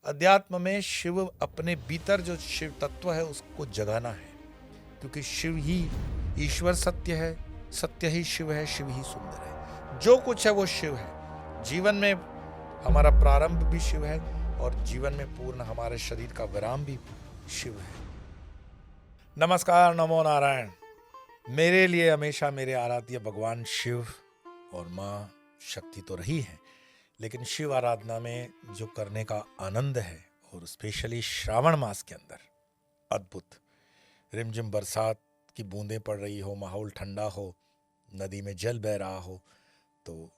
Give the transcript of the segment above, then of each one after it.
अध्यात्म में शिव अपने भीतर जो शिव तत्व है उसको जगाना है, क्योंकि शिव ही ईश्वर सत्य है, सत्य ही शिव है, शिव ही सुंदर है। जो कुछ है वो शिव है। जीवन में हमारा प्रारंभ भी शिव है और जीवन में पूर्ण हमारे शरीर का विराम भी शिव है। नमस्कार, नमो नारायण। मेरे लिए हमेशा मेरे आराध्य भगवान शिव और माँ शक्ति तो रही है, लेकिन शिव आराधना में जो करने का आनंद है, और स्पेशली श्रावण मास के अंदर अद्भुत। रिमझिम बरसात की बूंदें पड़ रही हो, माहौल ठंडा हो, नदी में जल बह रहा हो, तो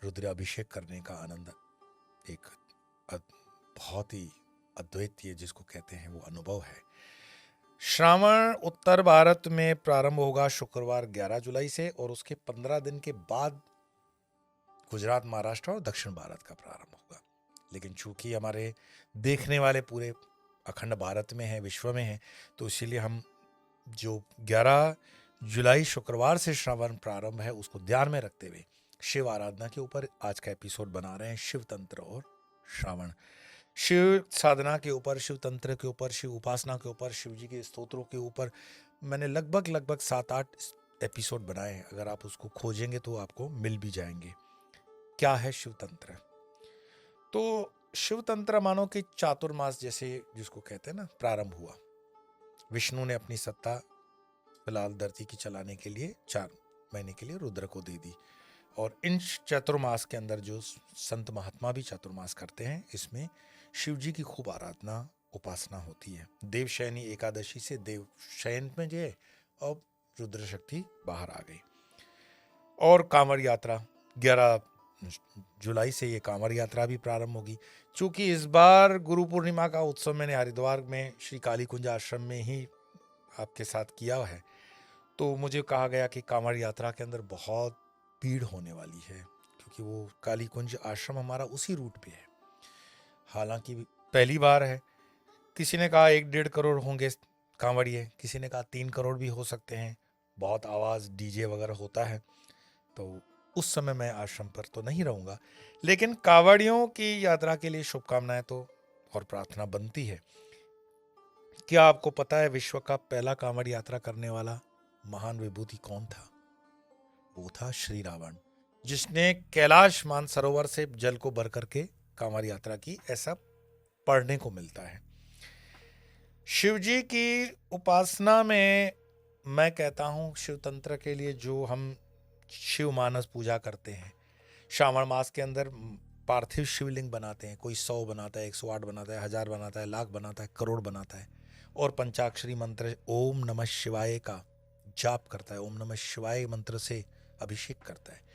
रुद्राभिषेक करने का आनंद एक बहुत ही अद्वितीय, जिसको कहते हैं, वो अनुभव है। श्रावण उत्तर भारत में प्रारंभ होगा शुक्रवार 11 जुलाई से, और उसके 15 दिन के बाद गुजरात, महाराष्ट्र और दक्षिण भारत का प्रारंभ होगा। लेकिन चूंकि हमारे देखने वाले पूरे अखंड भारत में है, विश्व में है, तो इसीलिए हम जो 11 जुलाई शुक्रवार से श्रावण प्रारंभ है उसको ध्यान में रखते हुए शिव आराधना के ऊपर आज का एपिसोड बना रहे हैं। शिव तंत्र और श्रावण, शिव साधना के ऊपर, शिव तंत्र के ऊपर, शिव उपासना के ऊपर, शिव जी के स्तोत्रों के ऊपर मैंने लगभग 7-8 एपिसोड बनाए हैं। अगर आप उसको खोजेंगे तो आपको मिल भी जाएंगे। क्या है शिव तंत्र? तो शिव तंत्र मानो कि चातुर्मास जैसे, जिसको कहते हैं ना, प्रारंभ हुआ। विष्णु ने अपनी सत्ता फिलहाल धरती की चलाने के लिए 4 महीने के लिए रुद्र को दे दी, और इन चतुर्मास के अंदर जो संत महात्मा भी चतुर्मास करते हैं, इसमें शिव जी की खूब आराधना उपासना होती है। देवशयनी एकादशी से देव शयन में गए और रुद्र शक्ति बाहर आ गई। और कांवड़ यात्रा 11 जुलाई से ये कांवड़ यात्रा भी प्रारंभ होगी। चूंकि इस बार गुरु पूर्णिमा का उत्सव मैंने हरिद्वार में श्री काली कुंज आश्रम में ही आपके साथ किया है, तो मुझे कहा गया कि कांवड़ यात्रा के अंदर बहुत भीड़ होने वाली है, क्योंकि वो काली कुंज आश्रम हमारा उसी रूट पे है। हालांकि पहली बार है। किसी ने कहा 1-1.5 करोड़ होंगे कांवड़िए, किसी ने कहा 3 करोड़ भी हो सकते हैं। बहुत आवाज़ डीजे वगैरह होता है, तो उस समय मैं आश्रम पर तो नहीं रहूँगा, लेकिन कांवड़ियों की यात्रा के लिए शुभकामनाएं तो और प्रार्थना बनती है। क्या आपको पता है विश्व का पहला कांवड़ यात्रा करने वाला महान विभूति कौन था? वो था श्री रावण, जिसने कैलाश मानसरोवर से जल को भर करके कांवड़ यात्रा की, ऐसा पढ़ने को मिलता है। शिव जी की उपासना में मैं कहता हूं, शिव तंत्र के लिए जो हम शिव मानस पूजा करते हैं, श्रावण मास के अंदर पार्थिव शिवलिंग बनाते हैं। कोई 100 बनाता है, 108 बनाता है, 1000 बनाता है, लाख बनाता है, करोड़ बनाता है, और पंचाक्षरी मंत्र ओम नमः शिवाय का जाप करता है, ओम नमः शिवाय मंत्र से अभिषेक करता है।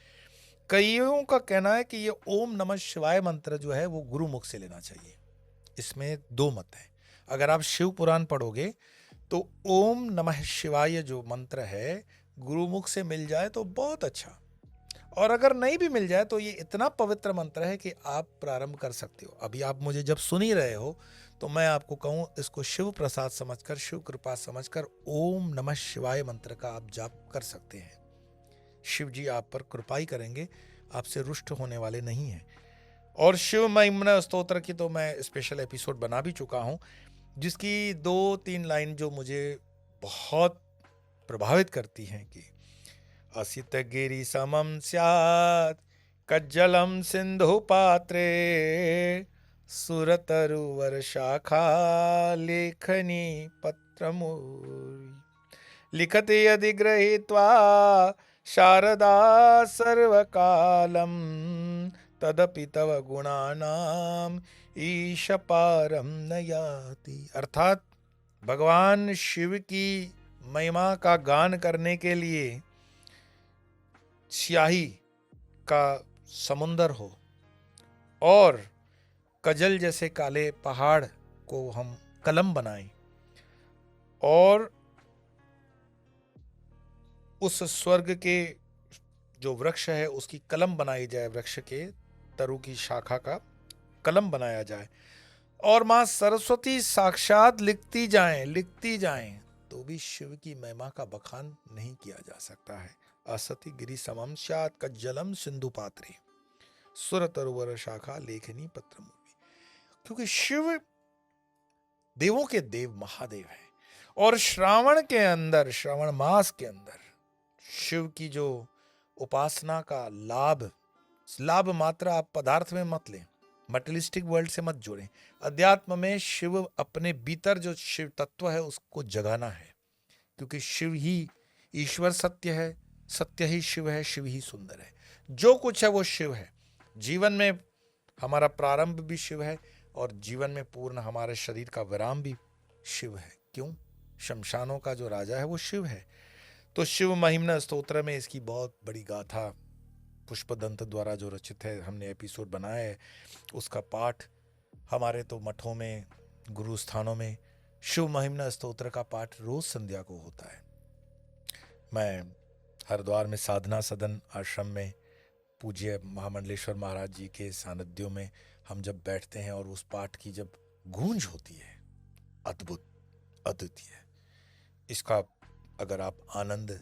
कईयों का कहना है कि ये ओम नमः शिवाय मंत्र जो है वो गुरुमुख से लेना चाहिए। इसमें 2 मत है। अगर आप शिव पुराण पढ़ोगे तो ओम नमः शिवाय जो मंत्र है गुरुमुख से मिल जाए तो बहुत अच्छा, और अगर नहीं भी मिल जाए तो ये इतना पवित्र मंत्र है कि आप प्रारंभ कर सकते हो। अभी आप मुझे जब सुन ही रहे हो तो मैं आपको कहूँ, इसको शिव प्रसाद समझकर, शिव कृपा समझकर ओम नमः शिवाय मंत्र का आप जाप कर सकते हैं। शिव जी आप पर कृपा ही करेंगे, आपसे रुष्ट होने वाले नहीं हैं। और शिव महिमा स्तोत्र की तो मैं स्पेशल एपिसोड बना भी चुका हूँ, जिसकी 2-3 लाइन जो मुझे बहुत प्रभावित करती हैं कि असित गिरि समम स्यात् कज्जलम सिंधु पात्रे सुरतरुवर शाखा लेखनी पत्रमूरि लिखति यदि गृहीत्वा शारदा सर्वकालम तदपि तव गुणानाम ईश पारम न याति। अर्थात भगवान शिव की महिमा का गान करने के लिए स्याही का समुंदर हो और कजल जैसे काले पहाड़ को हम कलम बनाएं, और उस स्वर्ग के जो वृक्ष है उसकी कलम बनाई जाए, वृक्ष के तरु की शाखा का कलम बनाया जाए, और मां सरस्वती साक्षात लिखती जाएं, तो भी शिव की महिमा का बखान नहीं किया जा सकता है। असति गिरि समम स्यात् कज्जलम सिंधु पात्रे सुर तरुवर शाखा लेखनी पत्रमूर्ति। क्योंकि शिव देवों के देव महादेव है। और श्रावण के अंदर, श्रावण मास के अंदर शिव की जो उपासना का लाभ मात्र आप पदार्थ में मत लें, मटेरियलिस्टिक वर्ल्ड से मत जोड़ें। अध्यात्म में शिव अपने भीतर जो शिव तत्व है उसको जगाना है, क्योंकि शिव ही ईश्वर सत्य है, सत्य ही शिव है, शिव ही सुंदर है। जो कुछ है वो शिव है। जीवन में हमारा प्रारंभ भी शिव है और जीवन में पूर्ण हमारे शरीर का विराम भी शिव है। क्यों? शमशानों का जो राजा है वो शिव है। तो शिव महिम्न स्तोत्र में इसकी बहुत बड़ी गाथा पुष्पदंत द्वारा जो रचित है, हमने एपिसोड बनाया है, उसका पाठ हमारे तो मठों में, गुरु स्थानों में शिव महिम्न स्तोत्र का पाठ रोज संध्या को होता है। मैं हरिद्वार में साधना सदन आश्रम में पूज्य महामंडलेश्वर महाराज जी के सानिध्यों में हम जब बैठते हैं और उस पाठ की जब गूंज होती है, अद्भुत, अद्वितीय। इसका अगर आप आनंद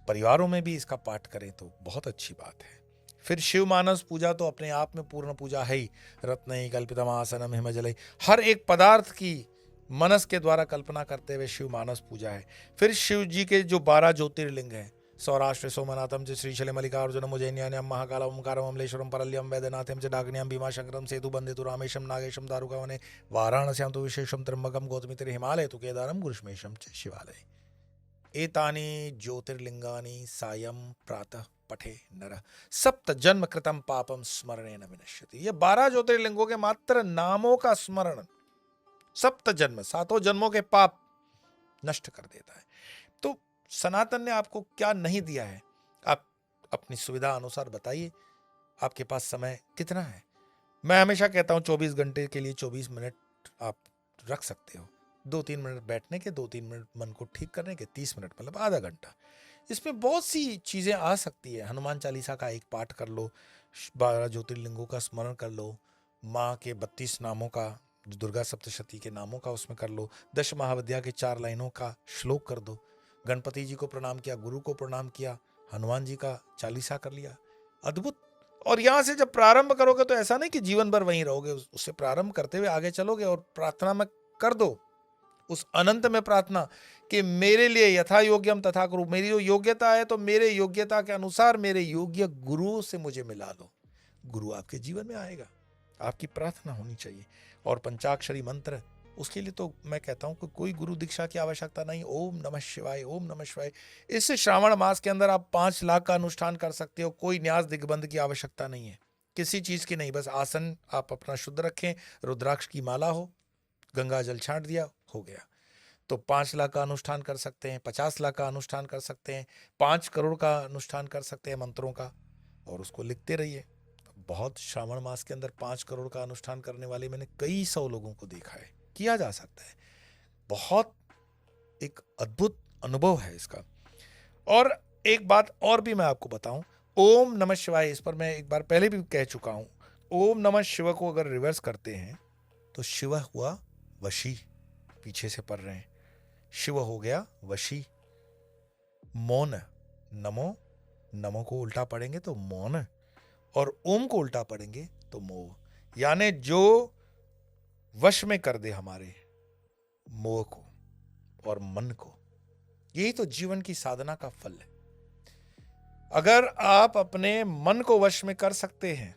परिवारों में भी इसका पाठ करें तो बहुत अच्छी बात है। फिर शिव मानस पूजा तो अपने आप में पूर्ण पूजा है ही। रत्न कल्पितम आसनम हिमजल, हर एक पदार्थ की मनस के द्वारा कल्पना करते हुए शिव मानस पूजा है। फिर शिव जी के जो 12 ज्योतिर्लिंग हैं, सौराष्ट्र सोमनाथम च श्रीशैलम मल्लिकार्जुनम उज्जैन्यान्यम महाकालम ओंकारम अमलेश्वरम परल्यम वैद्यनाथम च डाग्न्याम भीमाशंकरम सेतु बंदितु रामेशम नागेशम दारुकावने वाराणस्याम तो विशेषम त्र्यंबकम गौतमीतिर हिमालय तु केदारम गुरुश्मेशम च शिवालय। एतानि ज्योतिर्लिंगानि सायं प्रातः पठे नर सप्त जन्म कृतम पापम स्मरणेन विनश्यति। ये 12 ज्योतिर्लिंगों के मात्र नामों का स्मरण सप्त जन्म, 7 जन्मों के पाप नष्ट कर देता है। तो सनातन ने आपको क्या नहीं दिया है, आप अपनी सुविधा अनुसार बताइए। आपके पास समय कितना है? मैं हमेशा कहता हूं 24 घंटे के लिए 24 मिनट आप रख सकते हो। 2-3 मिनट बैठने के, 2-3 मिनट मन को ठीक करने के, 30 मिनट मतलब आधा घंटा। इसमें बहुत सी चीजें आ सकती है। हनुमान चालीसा का एक पाठ कर लो, 12 ज्योतिर्लिंगों का स्मरण कर लो, माँ के 32 नामों का, दुर्गा सप्तशती के नामों का उसमें कर लो, 10 महाविद्या के 4 लाइनों का श्लोक कर दो, गणपति जी को प्रणाम किया, गुरु को प्रणाम किया, हनुमान जी का चालीसा कर लिया, अद्भुत। और यहां से जब प्रारंभ करोगे तो ऐसा नहीं कि जीवन भर वहीं रहोगे, उससे प्रारंभ करते हुए आगे चलोगे और प्रार्थना में कर दो उस अनंत में प्रार्थना कि मेरे लिए यथा योग्यम तथा गुरु, मेरी जो योग्यता है तो मेरे योग्यता के अनुसार मेरे योग्य गुरु से मुझे मिला लो। गुरु आपके जीवन में आएगा, आपकी प्रार्थना होनी चाहिए। और पंचाक्षरी मंत्र, उसके लिए तो मैं कहता हूं कि कोई गुरु दीक्षा की आवश्यकता नहीं। ओम नमः शिवाय, ओम नमः शिवाय। इस श्रावण मास के अंदर आप 5 लाख का अनुष्ठान कर सकते हो। कोई न्यास दिग्बंध की आवश्यकता नहीं है, किसी चीज की नहीं। बस आसन आप अपना शुद्ध रखें, रुद्राक्ष की माला हो, गंगा जल छांट दिया, हो गया। तो 5 लाख का अनुष्ठान कर सकते हैं, 50 लाख का अनुष्ठान कर सकते हैं, 5 करोड़ का अनुष्ठान कर सकते हैं मंत्रों का, और उसको लिखते रहिए। बहुत श्रावण मास के अंदर 5 करोड़ का अनुष्ठान करने वाले मैंने कई 100 लोगों को देखा है। किया जा सकता है, बहुत एक अद्भुत अनुभव है इसका। और एक बात और भी मैं आपको बताऊं, ओम नमः शिवाय, इस पर मैं एक बार पहले भी कह चुका हूं। ओम नमः शिव को अगर रिवर्स करते हैं तो शिव हुआ वशी, पीछे से पढ़ रहे हैं, शिव हो गया वशी। मौन, नमो, नमो को उल्टा पढ़ेंगे तो मौन, और ओम को उल्टा पढ़ेंगे तो मोह। यानी जो वश में कर दे हमारे मोह को और मन को, यही तो जीवन की साधना का फल है। अगर आप अपने मन को वश में कर सकते हैं,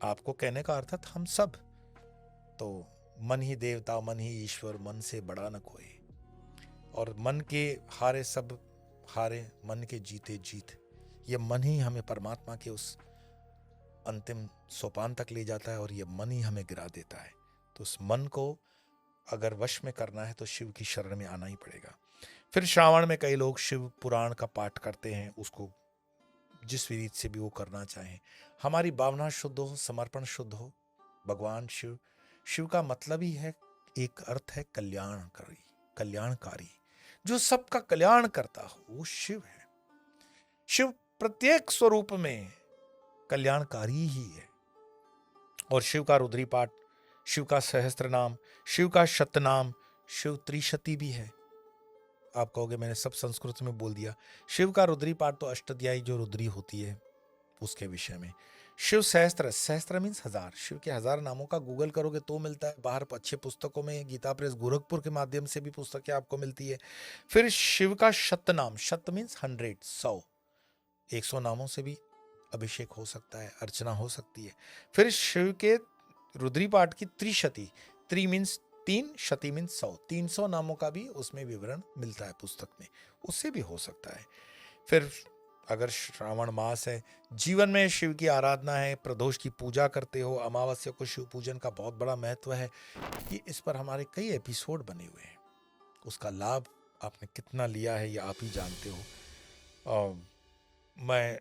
आपको कहने का अर्थात हम सब, तो मन ही देवता, मन ही ईश्वर, मन से बड़ा न कोई। और मन के हारे सब हारे, मन के जीते जीत। ये मन ही हमें परमात्मा के उस अंतिम सोपान तक ले जाता है और ये मन ही हमें गिरा देता है। तो उस मन को अगर वश में करना है तो शिव की शरण में आना ही पड़ेगा। फिर श्रावण में कई लोग शिव पुराण का पाठ करते हैं, उसको जिस रीत से भी वो करना चाहें। हमारी भावना शुद्ध हो, समर्पण शुद्ध हो। भगवान शिव, शिव का मतलब ही है, एक अर्थ है कल्याणकारी, कल्याणकारी, जो सबका कल्याण करता हो वो शिव है। शिव प्रत्येक स्वरूप में कल्याणकारी ही है। और शिव का रुद्री पाठ, शिव का सहस्त्र नाम, शिव का शतनाम, शिव त्रिशती भी है। आप कहोगे मैंने सब संस्कृत में बोल दिया। शिव का रुद्री पाठ तो अष्टध्यायी जो रुद्री होती है उसके विषय में। शिव सहस्त्र, सहस्त्र मीन्स हजार, शिव के हजार नामों का गूगल करोगे तो मिलता है। बाहर अच्छे पुस्तकों में गीता प्रेस गोरखपुर के माध्यम से भी पुस्तकें आपको मिलती है। फिर शिव का शतनाम, शत मीन्स 100, 100, 100 नामों से भी अभिषेक हो सकता है, अर्चना हो सकती है। फिर शिव के रुद्री पाठ की त्रिशती, त्रि मीन्स 3, शती मीन्स 100, 300 नामों का भी उसमें विवरण मिलता है पुस्तक में, उससे भी हो सकता है। फिर अगर श्रावण मास है, जीवन में शिव की आराधना है, प्रदोष की पूजा करते हो, अमावस्या को शिव पूजन का बहुत बड़ा महत्व है, कि इस पर हमारे कई एपिसोड बने हुए हैं। उसका लाभ आपने कितना लिया है ये आप ही जानते हो। और मैं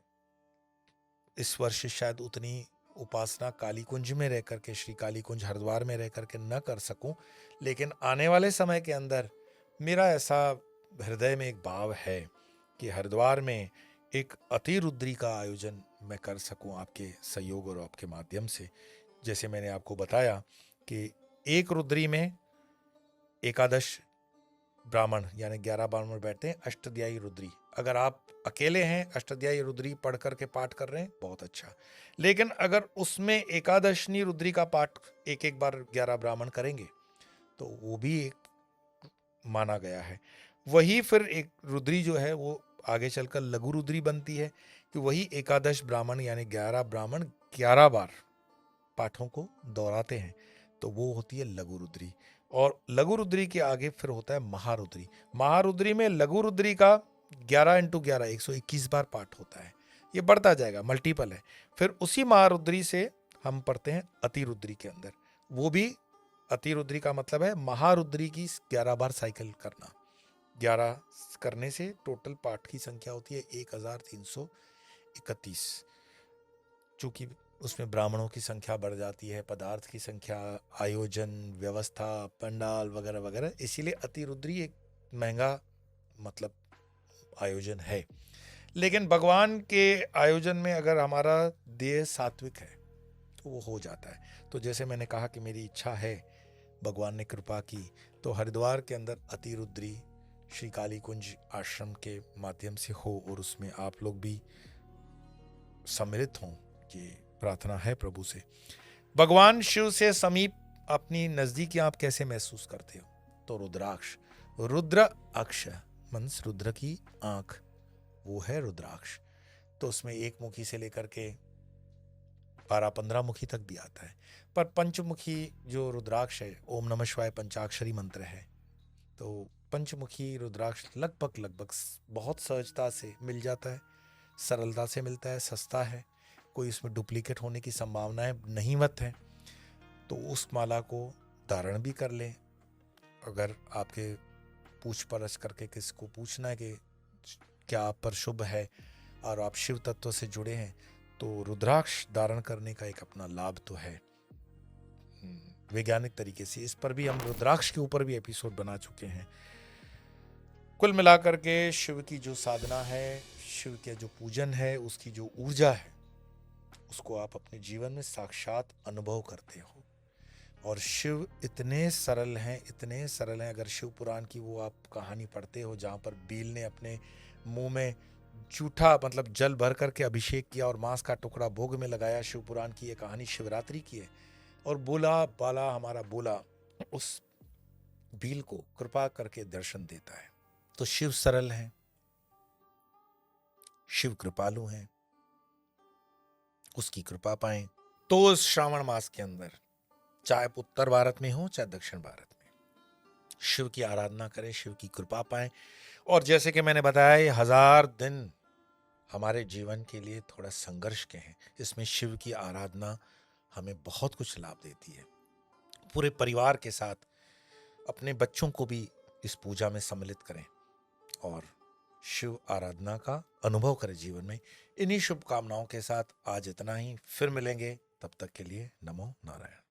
इस वर्ष शायद उतनी उपासना काली कुंज में रह करके, श्री काली कुंज हरिद्वार में रह करके न कर सकूं, लेकिन आने वाले समय के अंदर मेरा ऐसा हृदय में एक भाव है कि हरिद्वार में एक अतिरुद्री का आयोजन मैं कर सकूं आपके सहयोग और आपके माध्यम से। जैसे मैंने आपको बताया कि एक रुद्री में एकादश ब्राह्मण यानी 11 ब्राह्मण बैठते हैं, अष्टध्यायी रुद्री। अगर आप अकेले हैं, अष्टध्यायी रुद्री पढ़ करके पाठ कर रहे हैं, बहुत अच्छा। लेकिन अगर उसमें एकादशनी रुद्री का पाठ एक एक बार 11 ब्राह्मण करेंगे तो वो भी एक माना गया है। वही फिर एक रुद्री जो है वो आगे चलकर लघु रुद्री बनती है, कि वही एकादश ब्राह्मण यानी 11 ब्राह्मण 11 बार पाठों को दोहराते हैं, तो वो होती है लघु रुद्री। और लघु रुद्री के आगे फिर होता है महारुद्री। महारुद्री में लघु रुद्री का 11 × 11 121 बार पाठ होता है। ये बढ़ता जाएगा, मल्टीपल है। फिर उसी महारुद्री से हम पढ़ते हैं अतिरुद्री के अंदर। वो भी अतिरुद्री का मतलब है महारुद्री की 11 बार साइकिल करना। 11 करने से टोटल पाठ की संख्या होती है 1331। चूंकि उसमें ब्राह्मणों की संख्या बढ़ जाती है, पदार्थ की संख्या, आयोजन, व्यवस्था, पंडाल वगैरह वगैरह, इसीलिए अतिरुद्री एक महंगा मतलब आयोजन है। लेकिन भगवान के आयोजन में अगर हमारा देह सात्विक है तो वो हो जाता है। तो जैसे मैंने कहा कि मेरी इच्छा है, भगवान ने कृपा की, तो हरिद्वार के अंदर अतिरुद्री श्री काली कुंज आश्रम के माध्यम से हो और उसमें आप लोग भी सम्मिलित हों, ये प्रार्थना है प्रभु से। भगवान शिव से समीप अपनी नजदीकी आप कैसे महसूस करते हो? तो रुद्राक्ष, रुद्र अक्ष मीन्स रुद्र की आंख, वो है रुद्राक्ष। तो उसमें एक मुखी से लेकर के 12-15 मुखी तक भी आता है। पर पंचमुखी जो रुद्राक्ष है, ओम नमः शिवाय पंचाक्षरी मंत्र है, तो पंचमुखी रुद्राक्ष लगभग बहुत सहजता से मिल जाता है, सरलता से मिलता है, सस्ता है, कोई इसमें डुप्लीकेट होने की संभावनाएं नहींवत है। तो उस माला को धारण भी कर लें। अगर आपके पूछ परछ करके किसको पूछना है कि क्या आप पर शुभ है और आप शिव तत्व से जुड़े हैं, तो रुद्राक्ष धारण करने का एक अपना लाभ तो है वैज्ञानिक तरीके से। इस पर भी हम रुद्राक्ष के ऊपर भी एपिसोड बना चुके हैं। कुल मिलाकर के शिव की जो साधना है, शिव के जो पूजन है, उसकी जो ऊर्जा है, उसको आप अपने जीवन में साक्षात अनुभव करते हो। और शिव इतने सरल हैं, इतने सरल हैं। अगर शिव पुराण की वो आप कहानी पढ़ते हो जहाँ पर बील ने अपने मुंह में जूठा मतलब जल भर करके अभिषेक किया और मांस का टुकड़ा भोग में लगाया, शिव पुराण की ये कहानी शिवरात्रि की है, और बोला बाला हमारा बोला उस बील को कृपा करके दर्शन देता है। तो शिव सरल हैं, शिव कृपालु हैं, उसकी कृपा पाएं। तो इस श्रावण मास के अंदर चाहे उत्तर भारत में हो चाहे दक्षिण भारत में, शिव की आराधना करें, शिव की कृपा पाएं। और जैसे कि मैंने बताया, ये 1000 दिन हमारे जीवन के लिए थोड़ा संघर्ष के हैं। इसमें शिव की आराधना हमें बहुत कुछ लाभ देती है। पूरे परिवार के साथ अपने बच्चों को भी इस पूजा में सम्मिलित करें और शिव आराधना का अनुभव करें जीवन में। इन्हीं शुभकामनाओं के साथ आज इतना ही, फिर मिलेंगे, तब तक के लिए नमो नारायण।